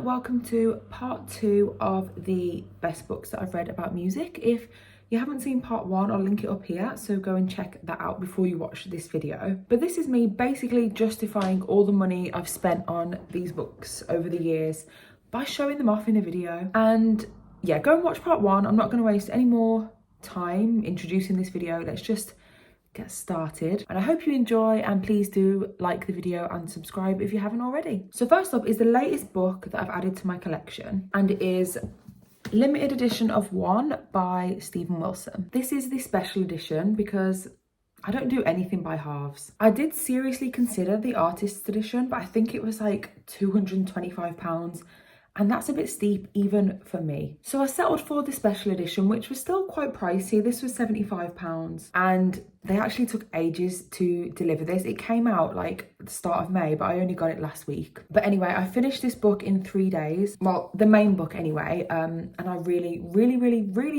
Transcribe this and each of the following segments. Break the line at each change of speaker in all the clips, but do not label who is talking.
welcome to part 2 of the best books that I've read about music. If you haven't seen part 1, I'll link it up here, so go and check that out before you watch this video. But this is me basically justifying all the money I've spent on these books over the years by showing them off in a video. And yeah, go and watch part 1. I'm not going to waste any more time introducing this video. Let's just get started, and I hope you enjoy, and please do like the video and subscribe if you haven't already. So first up is the latest book that I've added to my collection, and it is limited edition of 1 by Stephen Wilson. This is the special edition because I don't do anything by halves. I did seriously consider the artist's edition, but I think it was like £225, and that's a bit steep even for me. So I settled for the special edition, which was still quite pricey. This was £75, and they actually took ages to deliver this. It came out like at the start of May, but I only got it last week. But anyway, I finished this book in 3 days. Well, the main book anyway, and I really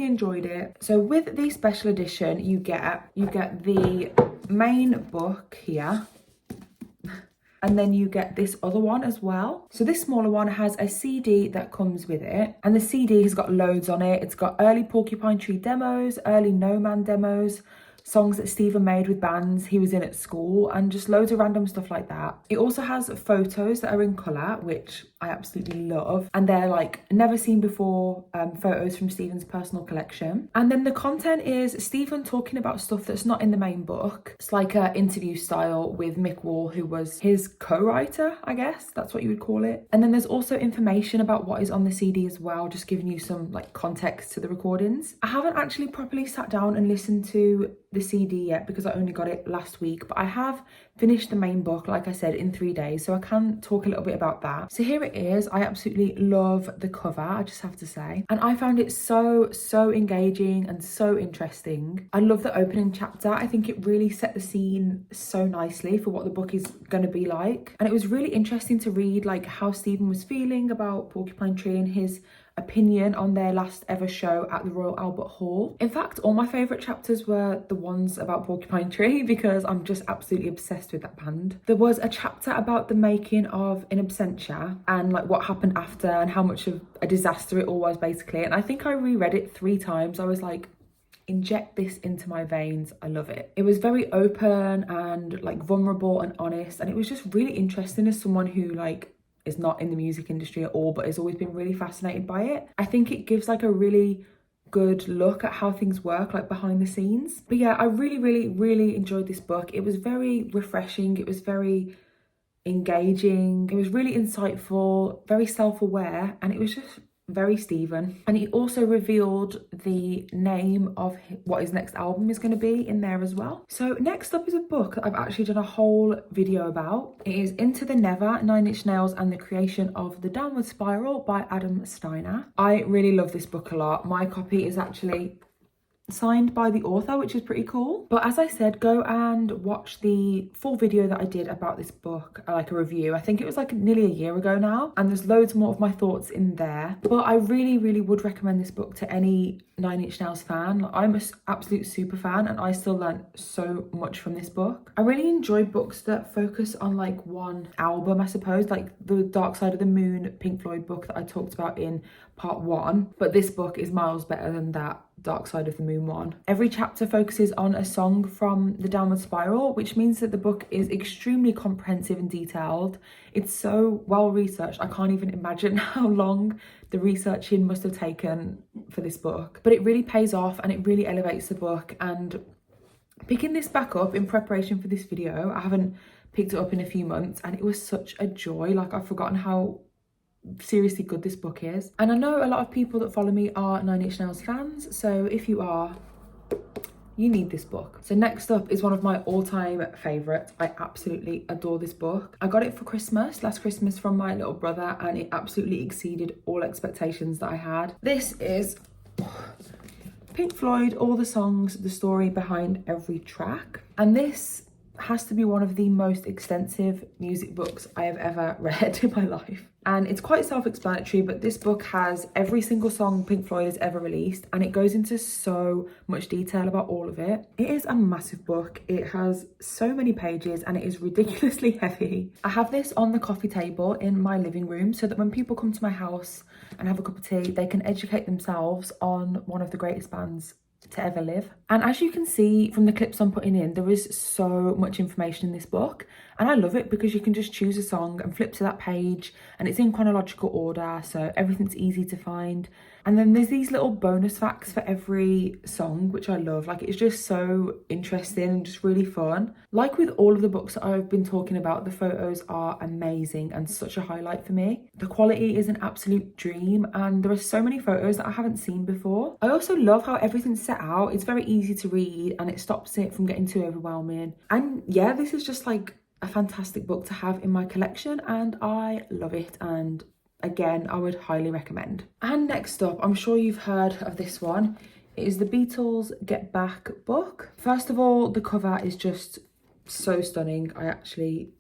enjoyed it. So with the special edition, you get the main book here, and then you get this other one as well. So this smaller one has a CD that comes with it, and the CD has got loads on it. It's got early Porcupine Tree demos, early No Man demos, songs that Stephen made with bands he was in at school, and just loads of random stuff like that. It also has photos that are in colour, which I absolutely love, and they're like never seen before photos from Stephen's personal collection. And then the content is Stephen talking about stuff that's not in the main book. It's like an interview style with Mick Wall, who was his co-writer, I guess that's what you would call it. And then there's also information about what is on the CD as well, just giving you some like context to the recordings. I haven't actually properly sat down and listened to the CD yet because I only got it last week, but I have finished the main book, like I said, in 3 days, so I can talk a little bit about that. So here it is. I absolutely love the cover, I just have to say, and I found it so engaging and so interesting. I love the opening chapter. I think it really set the scene so nicely for what the book is going to be like, and it was really interesting to read like how Stephen was feeling about Porcupine Tree and his opinion on their last ever show at the Royal Albert Hall. In fact, all my favourite chapters were the ones about Porcupine Tree because I'm just absolutely obsessed with that band. There was a chapter about the making of In Absentia and like what happened after and how much of a disaster it all was basically, and I think I reread it 3 times. I was like, inject this into my veins. I love it. It was very open and like vulnerable and honest, and it was just really interesting as someone who like is not in the music industry at all but has always been really fascinated by it. I think it gives like a really good look at how things work like behind the scenes. But yeah, I really enjoyed this book. It was very refreshing, it was very engaging, it was really insightful, very self-aware, and it was just very Stephen. And he also revealed the name of what his next album is going to be in there as well. So next up is a book that I've actually done a whole video about. It is Into the Never, 9 Inch Nails and the Creation of the Downward Spiral by Adam Steiner. I really love this book a lot. My copy is actually signed by the author, which is pretty cool. But as I said, go and watch the full video that I did about this book, like a review. I think it was like nearly a year ago now, and there's loads more of my thoughts in there. But I really would recommend this book to any 9 Inch Nails fan. Like, I'm an absolute super fan, and I still learned so much from this book. I really enjoy books that focus on like one album, I suppose, like the Dark Side of the Moon Pink Floyd book that I talked about in part 1, but this book is miles better than that Dark Side of the Moon one. Every chapter focuses on a song from the Downward Spiral, which means that the book is extremely comprehensive and detailed. It's so well researched. I can't even imagine how long the researching must have taken for this book, but it really pays off and it really elevates the book. And picking this back up in preparation for this video, I haven't picked it up in a few months, and it was such a joy. Like, I've forgotten how seriously good this book is. And I know a lot of people that follow me are 9 Inch Nails fans, so if you are, you need this book. So next up is one of my all-time favourites. I absolutely adore this book. I got it for Christmas, last Christmas, from my little brother, and it absolutely exceeded all expectations that I had. This is Pink Floyd, all the songs, the story behind every track. And this has to be one of the most extensive music books I have ever read in my life. And it's quite self-explanatory, but this book has every single song Pink Floyd has ever released, and it goes into so much detail about all of it. It is a massive book. It has so many pages and it is ridiculously heavy. I have this on the coffee table in my living room so that when people come to my house and have a cup of tea, they can educate themselves on one of the greatest bands to ever live. And as you can see from the clips I'm putting in, there is so much information in this book, and I love it because you can just choose a song and flip to that page and it's in chronological order, so everything's easy to find. And then there's these little bonus facts for every song, which I love. Like, it's just so interesting and just really fun. Like with all of the books that I've been talking about, the photos are amazing and such a highlight for me. The quality is an absolute dream and there are so many photos that I haven't seen before. I also love how everything's set out. It's very easy to read and it stops it from getting too overwhelming. And yeah, this is just like a fantastic book to have in my collection and I love it, and again, I would highly recommend. And next up, I'm sure you've heard of this one. It is the Beatles Get Back book. First of all, the cover is just so stunning. I actually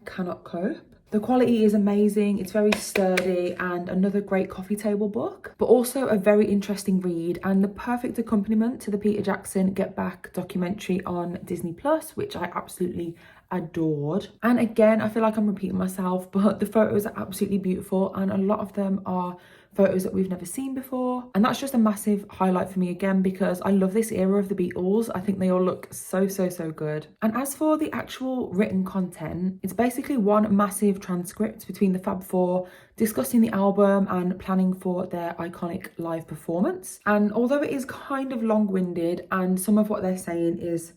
cannot cope. The quality is amazing. It's very sturdy and another great coffee table book, but also a very interesting read and the perfect accompaniment to the Peter Jackson Get Back documentary on Disney Plus, which I absolutely adored. And again, I feel like I'm repeating myself, but the photos are absolutely beautiful and a lot of them are photos that we've never seen before, and that's just a massive highlight for me again because I love this era of the Beatles. I think they all look so good. And as for the actual written content, it's basically one massive transcript between the Fab Four discussing the album and planning for their iconic live performance. And although it is kind of long-winded and some of what they're saying is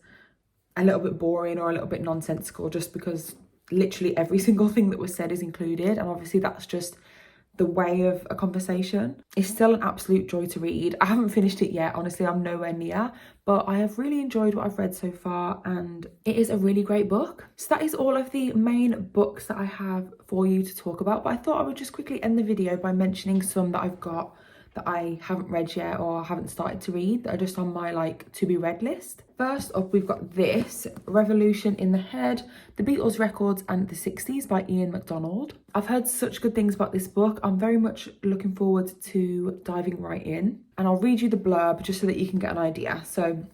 a little bit boring or a little bit nonsensical, just because literally every single thing that was said is included, and obviously that's just the way of a conversation, is still an absolute joy to read. I haven't finished it yet, honestly, I'm nowhere near, but I have really enjoyed what I've read so far and it is a really great book. So that is all of the main books that I have for you to talk about, but I thought I would just quickly end the video by mentioning some that I've got that I haven't read yet or haven't started to read that are just on my like to be read list. First up, we've got this, Revolution in the Head, The Beatles Records and the 60s by Ian MacDonald. I've heard such good things about this book. I'm very much looking forward to diving right in, and I'll read you the blurb just so that you can get an idea. So,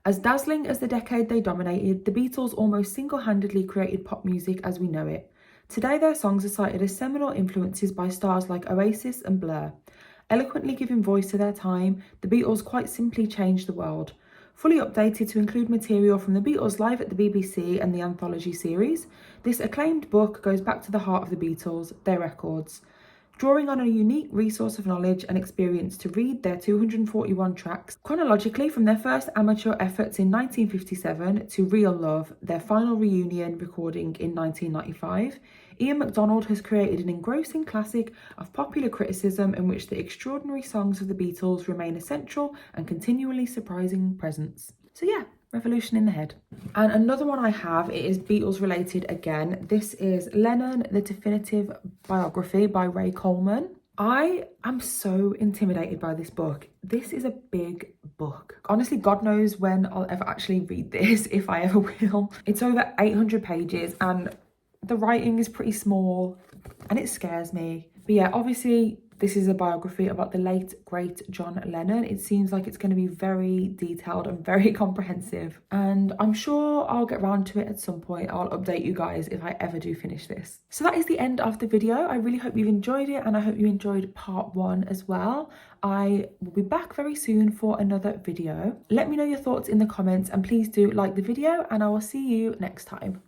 as dazzling as the decade they dominated, the Beatles almost single-handedly created pop music as we know it. Today their songs are cited as seminal influences by stars like Oasis and Blur. Eloquently giving voice to their time, the Beatles quite simply changed the world. Fully updated to include material from the Beatles live at the BBC and the anthology series, this acclaimed book goes back to the heart of the Beatles, their records. Drawing on a unique resource of knowledge and experience to read their 241 tracks, chronologically from their first amateur efforts in 1957 to Real Love, their final reunion recording in 1995, Ian MacDonald has created an engrossing classic of popular criticism in which the extraordinary songs of the Beatles remain a central and continually surprising presence. So yeah, Revolution in the Head. And another one I have, it is Beatles related again. This is Lennon, The Definitive Biography by Ray Coleman. I am so intimidated by this book. This is a big book. Honestly, God knows when I'll ever actually read this, if I ever will. It's over 800 pages and the writing is pretty small and it scares me. But yeah, obviously this is a biography about the late, great John Lennon. It seems like it's going to be very detailed and very comprehensive. And I'm sure I'll get round to it at some point. I'll update you guys if I ever do finish this. So that is the end of the video. I really hope you've enjoyed it and I hope you enjoyed part 1 as well. I will be back very soon for another video. Let me know your thoughts in the comments and please do like the video and I will see you next time.